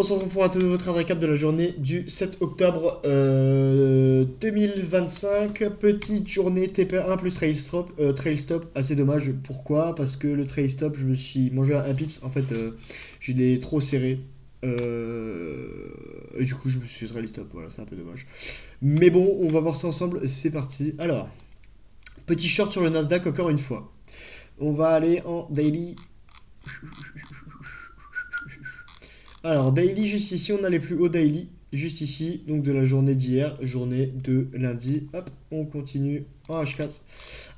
On se retrouve pour un tout nouveau trade récap de la journée du 7 octobre 2025. Petite journée TP1 plus trail stop. Assez dommage. Pourquoi? Parce que le trail stop, je me suis mangé un pips. En fait, je l'ai trop serré. Et du coup, je me suis trail stop. Voilà, c'est un peu dommage. Mais bon, on va voir ça ensemble. C'est parti. Alors, petit short sur le Nasdaq encore une fois. On va aller en daily. Alors, daily, juste ici, on a les plus hauts daily. Juste ici, donc de la journée d'hier, journée de lundi. Hop, on continue en H4.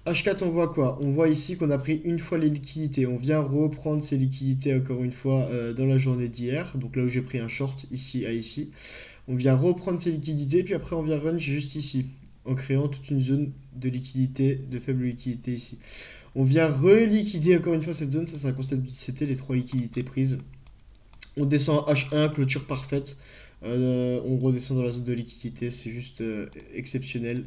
H4, on voit quoi? On voit ici qu'on a pris une fois les liquidités. On vient reprendre ces liquidités encore une fois dans la journée d'hier. Donc là où j'ai pris un short, ici à ici. On vient reprendre ces liquidités, puis après on vient run juste ici. En créant toute une zone de liquidité, de faible liquidité ici. On vient reliquider encore une fois cette zone. Ça, c'est un constat de c'était les trois liquidités prises. On descend en H1, clôture parfaite. On redescend dans la zone de liquidité. C'est juste exceptionnel.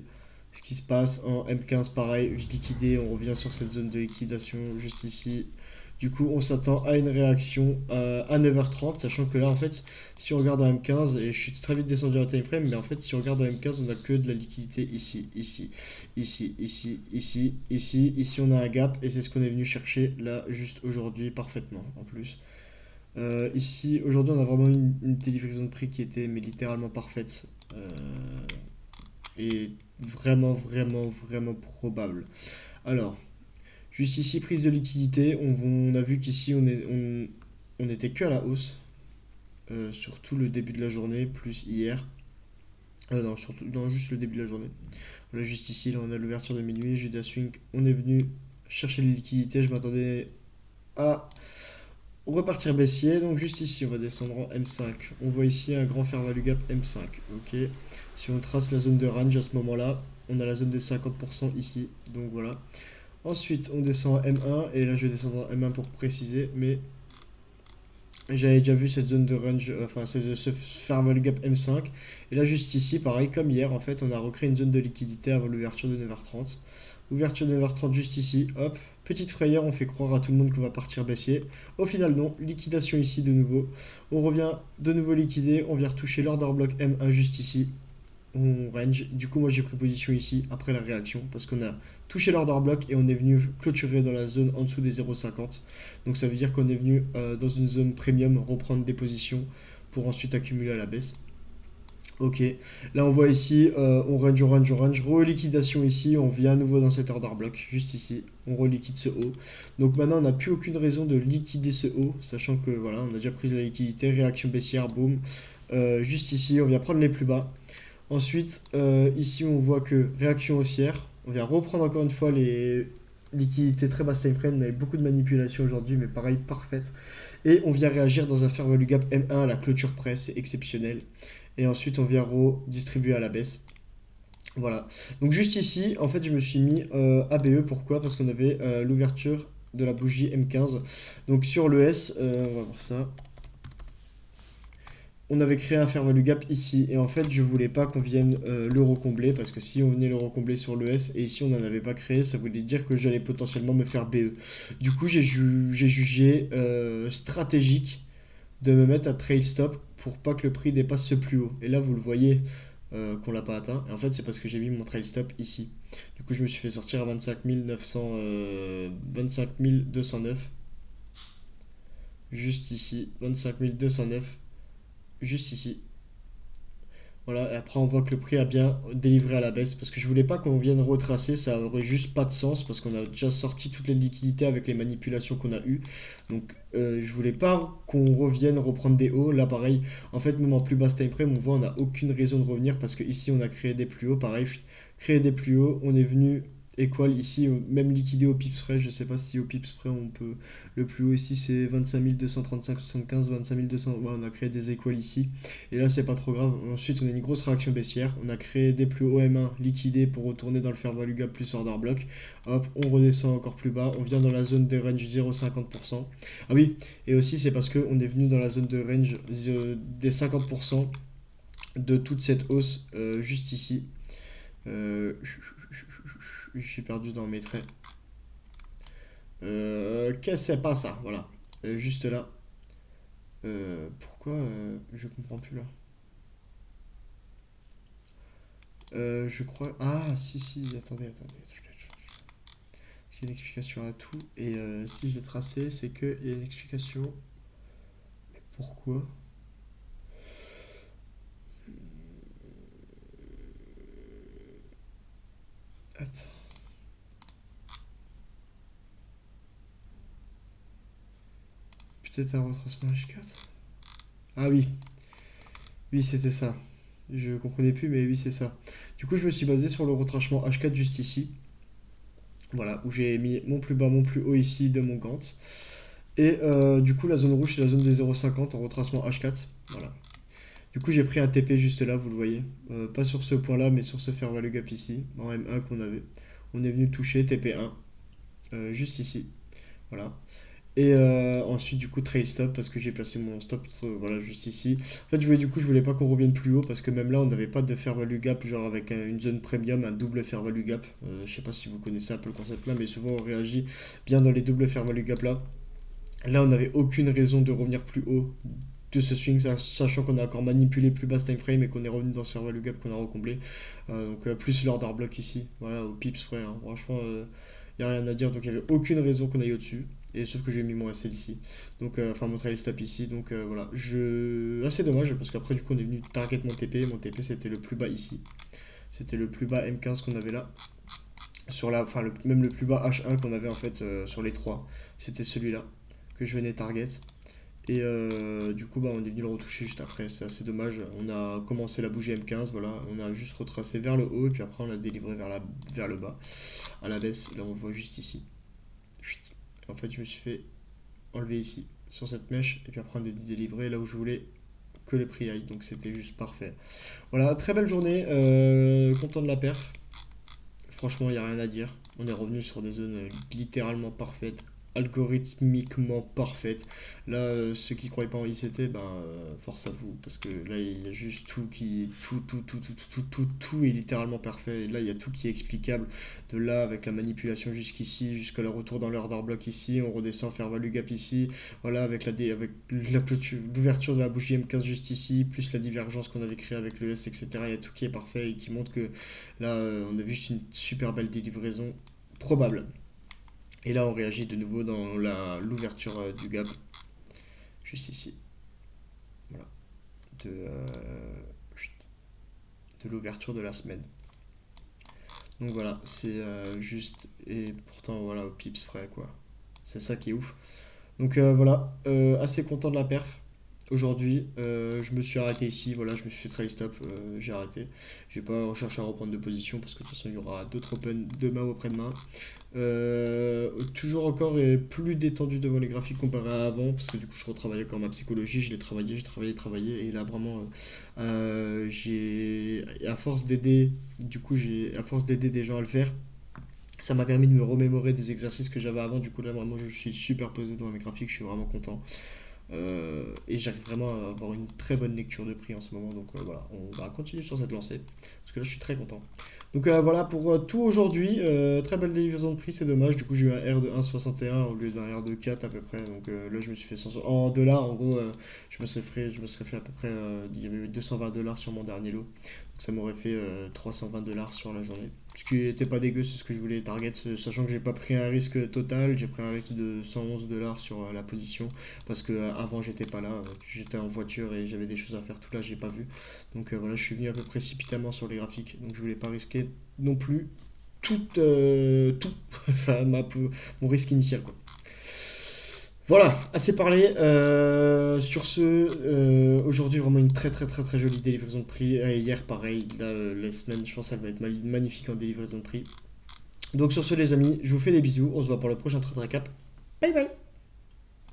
Ce qui se passe en M15, pareil, liquidé. On revient sur cette zone de liquidation juste ici. Du coup, on s'attend à une réaction à 9h30, sachant que là, en fait, si on regarde en M15, et je suis très vite descendu en time frame, mais en fait, si on regarde en M15, on a que de la liquidité ici, ici, ici, ici, ici, ici, ici, on a un gap, et c'est ce qu'on est venu chercher là, juste aujourd'hui, parfaitement, en plus. Ici, aujourd'hui, on a vraiment une délivraison de prix qui était mais littéralement parfaite. Et vraiment, vraiment, vraiment probable. Alors, juste ici, prise de liquidité. On a vu qu'ici, on était que à la hausse. Sur tout le début de la journée, plus hier. Non, surtout, non, juste le début de la journée. Voilà, juste ici, là, on a l'ouverture de minuit. Judas Swing, on est venu chercher les liquidités. Je m'attendais à repartir baissier, donc juste ici on va descendre en M5. On voit ici un grand fair value gap M5. Ok. Si on trace la zone de range à ce moment-là, on a la zone des 50% ici. Donc voilà. Ensuite on descend en M1 et là je vais descendre en M1 pour préciser, mais j'avais déjà vu cette zone de range, enfin ce fair value gap M5. Et là juste ici, pareil comme hier, en fait on a recréé une zone de liquidité avant l'ouverture de 9h30. Ouverture de 9h30 juste ici, hop, petite frayeur, on fait croire à tout le monde qu'on va partir baissier. Au final non, liquidation ici de nouveau. On revient de nouveau liquidé, on vient retoucher l'order block M1 juste ici. On range. Du coup moi j'ai pris position ici après la réaction parce qu'on a touché l'order block et on est venu clôturer dans la zone en dessous des 0,50. Donc ça veut dire qu'on est venu dans une zone premium reprendre des positions pour ensuite accumuler à la baisse. Ok, là on voit ici, on range, reliquidation ici, on vient à nouveau dans cet order block, juste ici, on reliquide ce haut. Donc maintenant on n'a plus aucune raison de liquider ce haut, sachant que voilà, on a déjà pris la liquidité, réaction baissière, boum. Juste ici, on vient prendre les plus bas. Ensuite, ici on voit que réaction haussière, on vient reprendre encore une fois les liquidités très basse time frame, on avait beaucoup de manipulation aujourd'hui, mais pareil, parfaite. Et on vient réagir dans un fair value gap M1 à la clôture presse, c'est exceptionnel. Et ensuite, on vient redistribuer à la baisse. Voilà. Donc juste ici, en fait, je me suis mis ABE. Pourquoi? Parce qu'on avait l'ouverture de la bougie M15. Donc sur le S, on va voir ça. On avait créé un fair value gap ici. Et en fait, je voulais pas qu'on vienne le recombler. Parce que si on venait le recombler sur le S et ici on n'en avait pas créé, ça voulait dire que j'allais potentiellement me faire BE. Du coup, j'ai jugé stratégique de me mettre à trail stop pour pas que le prix dépasse ce plus haut. Et là, vous le voyez qu'on l'a pas atteint. Et en fait, c'est parce que j'ai mis mon trail stop ici. Du coup, je me suis fait sortir à 25 209. Juste ici. 25 209. Juste ici. Voilà, et après on voit que le prix a bien délivré à la baisse parce que je voulais pas qu'on vienne retracer, ça aurait juste pas de sens parce qu'on a déjà sorti toutes les liquidités avec les manipulations qu'on a eues. Donc je voulais pas qu'on revienne reprendre des hauts. Là pareil, en fait même en plus basse time frame, on voit on n'a aucune raison de revenir parce que ici on a créé des plus hauts, pareil, créé des plus hauts, on est venu équal ici, même liquidé au pips près, je sais pas si au pips près on peut, le plus haut ici c'est 25 235,75, 25 200, ouais, on a créé des équals ici. Et là, c'est pas trop grave. Ensuite, on a une grosse réaction baissière. On a créé des plus hauts M1 liquidés pour retourner dans le fair value gap plus order block. Hop, on redescend encore plus bas. On vient dans la zone de range 0,50%. Ah oui, et aussi, c'est parce qu'on est venu dans la zone de range des 50% de toute cette hausse juste ici. Je suis perdu dans mes traits. Qu'est-ce que c'est pas ça? Voilà. Juste là. Pourquoi je comprends plus là. Je crois. Ah, si, si, attendez. Il y a une explication à tout. Et si je l'ai tracé, c'est qu'il y a une explication. Mais pourquoi? Attends. Peut-être un retracement H4. Ah oui, oui, c'était ça. Je comprenais plus, mais oui, c'est ça. Du coup, je me suis basé sur le retracement H4 juste ici. Voilà, où j'ai mis mon plus bas, mon plus haut ici de mon Gantt. Et du coup, la zone rouge, c'est la zone des 0,50 en retracement H4. Voilà. Du coup, j'ai pris un TP juste là, vous le voyez. Pas sur ce point-là, mais sur ce fair value gap ici, en M1 qu'on avait. On est venu toucher TP1, juste ici. Voilà. Et ensuite, du coup, trail stop parce que j'ai placé mon stop voilà, juste ici. En fait, je voulais pas qu'on revienne plus haut parce que même là, on n'avait pas de fair value gap, genre avec une zone premium, un double fair value gap. Je sais pas si vous connaissez un peu le concept là, mais souvent on réagit bien dans les doubles fair value gap là. Là, on n'avait aucune raison de revenir plus haut de ce swing, sachant qu'on a encore manipulé plus bas time frame et qu'on est revenu dans ce fair value gap qu'on a recomblé. Donc, plus l'order block ici, voilà, au pips près. Hein. Franchement, il n'y a rien à dire. Donc, il n'y avait aucune raison qu'on aille au-dessus. Et sauf que j'ai mis mon SL ici. Donc, enfin, mon trail stop ici. Donc, voilà. Assez dommage parce qu'après, du coup, on est venu target mon TP. Mon TP, c'était le plus bas ici. C'était le plus bas M15 qu'on avait là. Enfin, même le plus bas H1 qu'on avait en fait sur les trois. C'était celui-là que je venais target. Et du coup, bah, on est venu le retoucher juste après. C'est assez dommage. On a commencé la bougie M15, voilà. On a juste retracé vers le haut et puis après on l'a délivré vers le bas, à la baisse. Là, on le voit juste ici. Chut. En fait, je me suis fait enlever ici, sur cette mèche. Et puis après, on a délivré là où je voulais que le prix aille. Donc c'était juste parfait. Voilà, très belle journée. Content de la perf. Franchement, il n'y a rien à dire. On est revenu sur des zones littéralement parfaites, algorithmiquement parfaites. Là, ceux qui ne croyaient pas en ICT, ben, force à vous, parce que là, il y a juste tout qui. Tout est littéralement parfait. Et là, il y a tout qui est explicable. De là, avec la manipulation jusqu'ici, jusqu'à le retour dans l'order block ici, on redescend faire value gap ici. Voilà, avec la l'ouverture de la bougie M15 juste ici, plus la divergence qu'on avait créée avec le S, etc. Il y a tout qui est parfait et qui montre que là, on a vu juste une super belle délivraison probable. Et là, on réagit de nouveau dans l'ouverture du gap, juste ici. Voilà. De, de l'ouverture de la semaine. Donc voilà, c'est juste. Et pourtant, voilà, au pips près, quoi. C'est ça qui est ouf. Donc voilà, assez content de la perf. Aujourd'hui, je me suis arrêté ici, voilà, je me suis fait trail stop, j'ai arrêté. J'ai pas recherché à reprendre de position parce que de toute façon il y aura d'autres open demain ou après-demain. Toujours encore et plus détendu devant les graphiques comparé à avant parce que du coup je retravaillais encore ma psychologie, je l'ai travaillé, j'ai travaillé et là vraiment j'ai à force d'aider, du coup j'ai à force d'aider des gens à le faire. Ça m'a permis de me remémorer des exercices que j'avais avant. Du coup, là, vraiment, je suis super posé devant mes graphiques. Je suis vraiment content. Et j'arrive vraiment à avoir une très bonne lecture de prix en ce moment. Donc voilà, on va continuer sur cette lancée. Parce que là, je suis très content. Donc voilà pour tout aujourd'hui. Très belle livraison de prix, c'est dommage. Du coup, j'ai eu un R de 1,61 au lieu d'un R de 4 à peu près. Donc là, je me suis fait en dollars. En gros, je me serais fait à peu près. Il y avait 220 dollars sur mon dernier lot. Donc ça m'aurait fait 320 dollars sur la journée. Ce qui était pas dégueu, c'est ce que je voulais target. Sachant que j'ai pas pris un risque total. J'ai pris un risque de 111 dollars sur la position parce que avant j'étais pas là, j'étais en voiture et j'avais des choses à faire tout là, j'ai pas vu. Donc voilà, je suis venu un peu précipitamment sur les graphiques, donc je voulais pas risquer non plus tout, enfin mon risque initial quoi. Voilà, assez parlé. Sur ce, aujourd'hui vraiment une très jolie délivraison de prix. Hier pareil, là, la semaine je pense qu'elle va être magnifique en délivraison de prix. Donc sur ce les amis, je vous fais des bisous, on se voit pour le prochain trade recap. Bye bye.